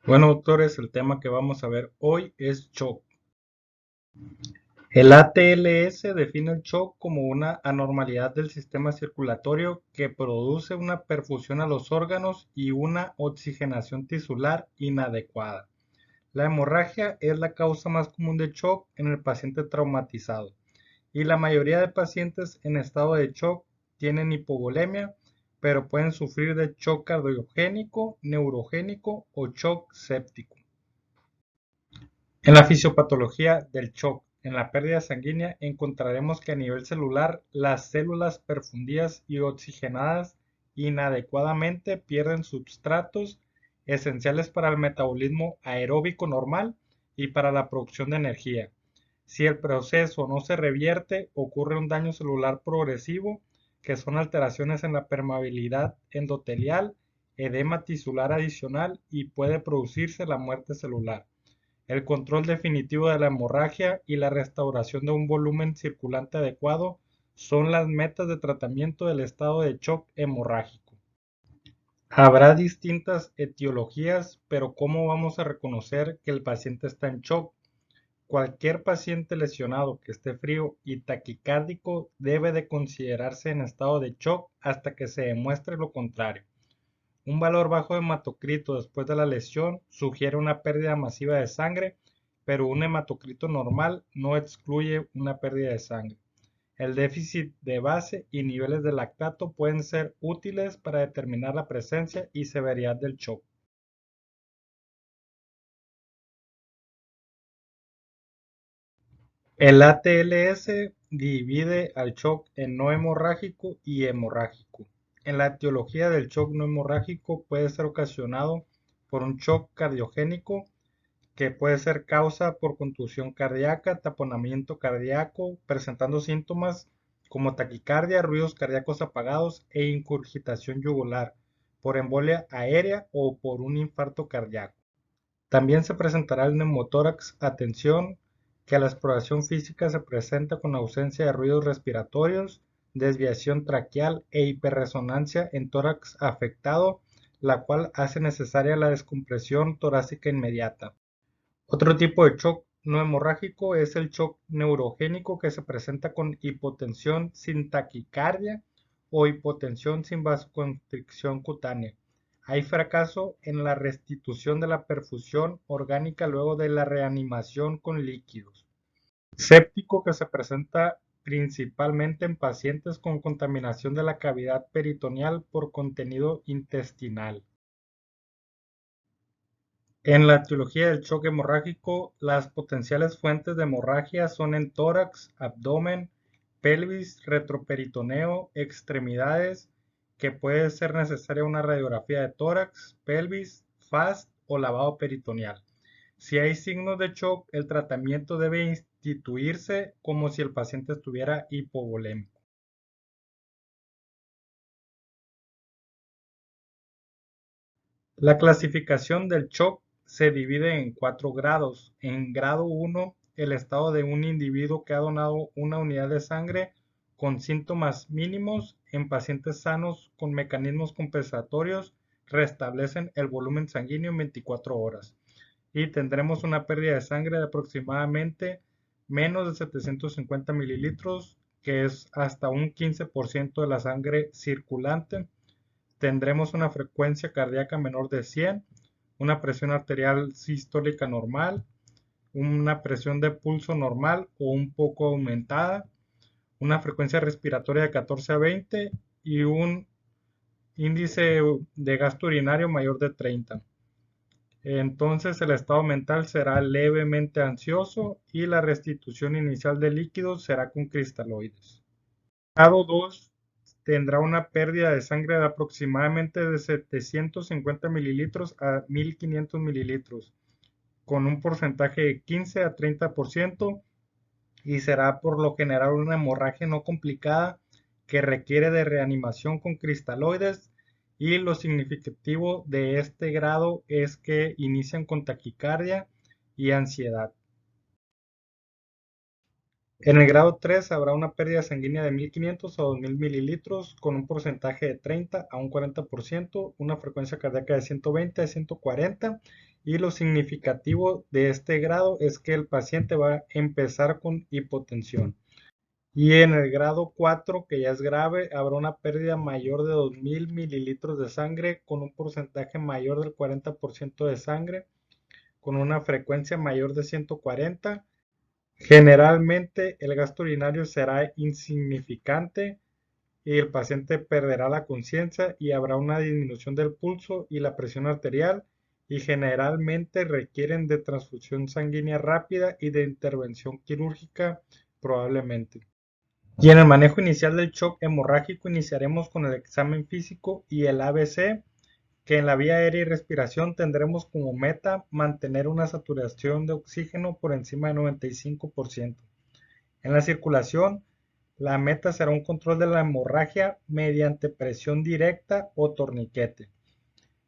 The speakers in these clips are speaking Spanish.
Bueno, doctores, el tema que vamos a ver hoy es shock. El ATLS define el shock como una anormalidad del sistema circulatorio que produce una perfusión a los órganos y una oxigenación tisular inadecuada. La hemorragia es la causa más común de shock en el paciente traumatizado y la mayoría de pacientes en estado de shock tienen hipovolemia, pero pueden sufrir de shock cardiogénico, neurogénico o shock séptico. En la fisiopatología del shock, en la pérdida sanguínea, encontraremos que a nivel celular las células perfundidas y oxigenadas inadecuadamente pierden substratos esenciales para el metabolismo aeróbico normal y para la producción de energía. Si el proceso no se revierte, ocurre un daño celular progresivo, que son alteraciones en la permeabilidad endotelial, edema tisular adicional y puede producirse la muerte celular. El control definitivo de la hemorragia y la restauración de un volumen circulante adecuado son las metas de tratamiento del estado de shock hemorrágico. Habrá distintas etiologías, pero ¿cómo vamos a reconocer que el paciente está en shock? Cualquier paciente lesionado que esté frío y taquicárdico debe de considerarse en estado de shock hasta que se demuestre lo contrario. Un valor bajo de hematocrito después de la lesión sugiere una pérdida masiva de sangre, pero un hematocrito normal no excluye una pérdida de sangre. El déficit de base y niveles de lactato pueden ser útiles para determinar la presencia y severidad del shock. El ATLS divide al shock en no hemorrágico y hemorrágico. En la etiología del shock no hemorrágico puede ser ocasionado por un shock cardiogénico, que puede ser causa por contusión cardíaca, taponamiento cardíaco, presentando síntomas como taquicardia, ruidos cardíacos apagados e ingurgitación yugular, por embolia aérea o por un infarto cardíaco. También se presentará el neumotórax. Atención, que la exploración física se presenta con ausencia de ruidos respiratorios, desviación traqueal e hiperresonancia en tórax afectado, la cual hace necesaria la descompresión torácica inmediata. Otro tipo de shock no hemorrágico es el shock neurogénico, que se presenta con hipotensión sin taquicardia o hipotensión sin vasoconstricción cutánea. Hay fracaso en la restitución de la perfusión orgánica luego de la reanimación con líquidos. Séptico, que se presenta principalmente en pacientes con contaminación de la cavidad peritoneal por contenido intestinal. En la etiología del shock hemorrágico, las potenciales fuentes de hemorragia son en tórax, abdomen, pelvis, retroperitoneo, extremidades, que puede ser necesaria una radiografía de tórax, pelvis, faz o lavado peritoneal. Si hay signos de shock, el tratamiento debe instituirse como si el paciente estuviera hipovolémico. La clasificación del shock se divide en 4 grados. En grado 1, el estado de un individuo que ha donado una unidad de sangre con síntomas mínimos en pacientes sanos con mecanismos compensatorios restablecen el volumen sanguíneo en 24 horas y tendremos una pérdida de sangre de aproximadamente menos de 750 mililitros, que es hasta un 15% de la sangre circulante. Tendremos una frecuencia cardíaca menor de 100, una presión arterial sistólica normal, una presión de pulso normal o un poco aumentada, una frecuencia respiratoria de 14 a 20 y un índice de gasto urinario mayor de 30. Entonces el estado mental será levemente ansioso y la restitución inicial de líquidos será con cristaloides. Grado 2 tendrá una pérdida de sangre de aproximadamente de 750 mililitros a 1500 mililitros, con un porcentaje de 15 a 30%, y será por lo general una hemorragia no complicada que requiere de reanimación con cristaloides, y lo significativo de este grado es que inician con taquicardia y ansiedad. En el grado 3 habrá una pérdida sanguínea de 1500 a 2000 mililitros con un porcentaje de 30 a un 40%, una frecuencia cardíaca de 120 a 140 Y lo significativo de este grado es que el paciente va a empezar con hipotensión. Y en el grado 4, que ya es grave, habrá una pérdida mayor de 2000 mililitros de sangre con un porcentaje mayor del 40% de sangre, con una frecuencia mayor de 140. Generalmente el gasto urinario será insignificante y el paciente perderá la conciencia y habrá una disminución del pulso y la presión arterial y generalmente requieren de transfusión sanguínea rápida y de intervención quirúrgica probablemente. Y en el manejo inicial del shock hemorrágico iniciaremos con el examen físico y el ABC, que en la vía aérea y respiración tendremos como meta mantener una saturación de oxígeno por encima de 95%. En la circulación, la meta será un control de la hemorragia mediante presión directa o torniquete.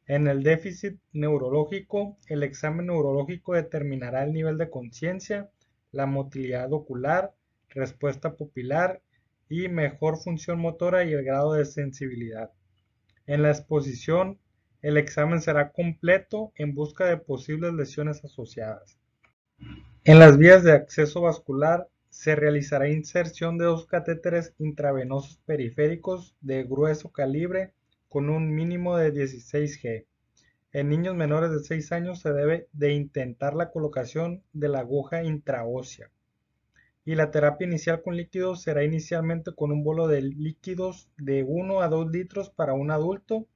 En el déficit neurológico, el examen neurológico determinará el nivel de conciencia, la motilidad ocular, respuesta pupilar y mejor función motora y el grado de sensibilidad. En la exposición, el examen será completo en busca de posibles lesiones asociadas. En las vías de acceso vascular se realizará inserción de dos catéteres intravenosos periféricos de grueso calibre con un mínimo de 16 G. En niños menores de 6 años se debe de intentar la colocación de la aguja intraósea. Y la terapia inicial con líquidos será inicialmente con un bolo de líquidos de 1 a 2 litros para un adulto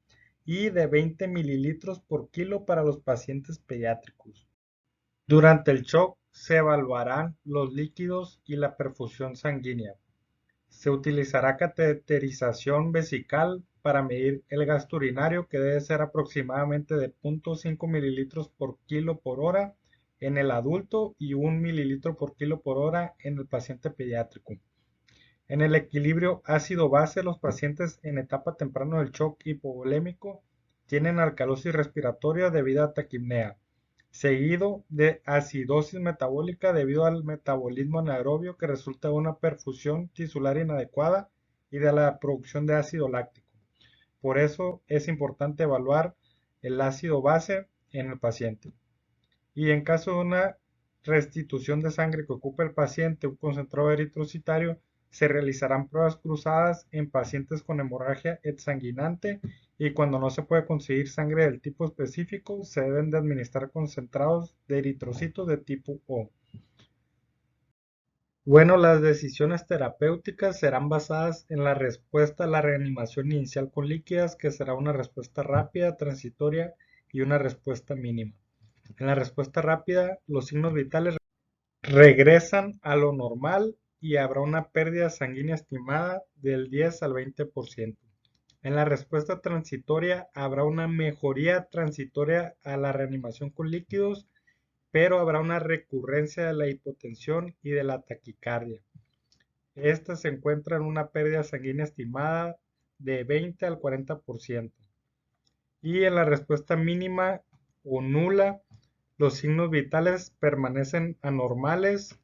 y de 20 mililitros por kilo para los pacientes pediátricos. Durante el shock se evaluarán los líquidos y la perfusión sanguínea. Se utilizará cateterización vesical para medir el gasto urinario, que debe ser aproximadamente de 0.5 mililitros por kilo por hora en el adulto y 1 mililitro por kilo por hora en el paciente pediátrico. En el equilibrio ácido-base, los pacientes en etapa temprana del shock hipovolémico tienen alcalosis respiratoria debido a taquipnea, seguido de acidosis metabólica debido al metabolismo anaerobio que resulta de una perfusión tisular inadecuada y de la producción de ácido láctico. Por eso es importante evaluar el ácido base en el paciente. Y en caso de una restitución de sangre que ocupe el paciente un concentrado eritrocitario, se realizarán pruebas cruzadas en pacientes con hemorragia exsanguinante y cuando no se puede conseguir sangre del tipo específico, se deben de administrar concentrados de eritrocitos de tipo O. Bueno, las decisiones terapéuticas serán basadas en la respuesta a la reanimación inicial con líquidas, que será una respuesta rápida, transitoria y una respuesta mínima. En la respuesta rápida, los signos vitales regresan a lo normal y habrá una pérdida sanguínea estimada del 10 al 20%. En la respuesta transitoria habrá una mejoría transitoria a la reanimación con líquidos, pero habrá una recurrencia de la hipotensión y de la taquicardia. Esta se encuentra en una pérdida sanguínea estimada de 20 al 40%. Y en la respuesta mínima o nula, los signos vitales permanecen anormales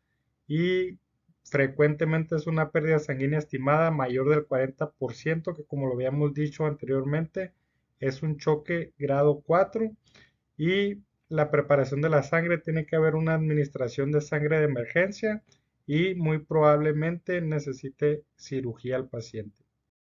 y frecuentemente es una pérdida sanguínea estimada mayor del 40%, que como lo habíamos dicho anteriormente, es un choque grado 4 y la preparación de la sangre tiene que haber una administración de sangre de emergencia y muy probablemente necesite cirugía al paciente.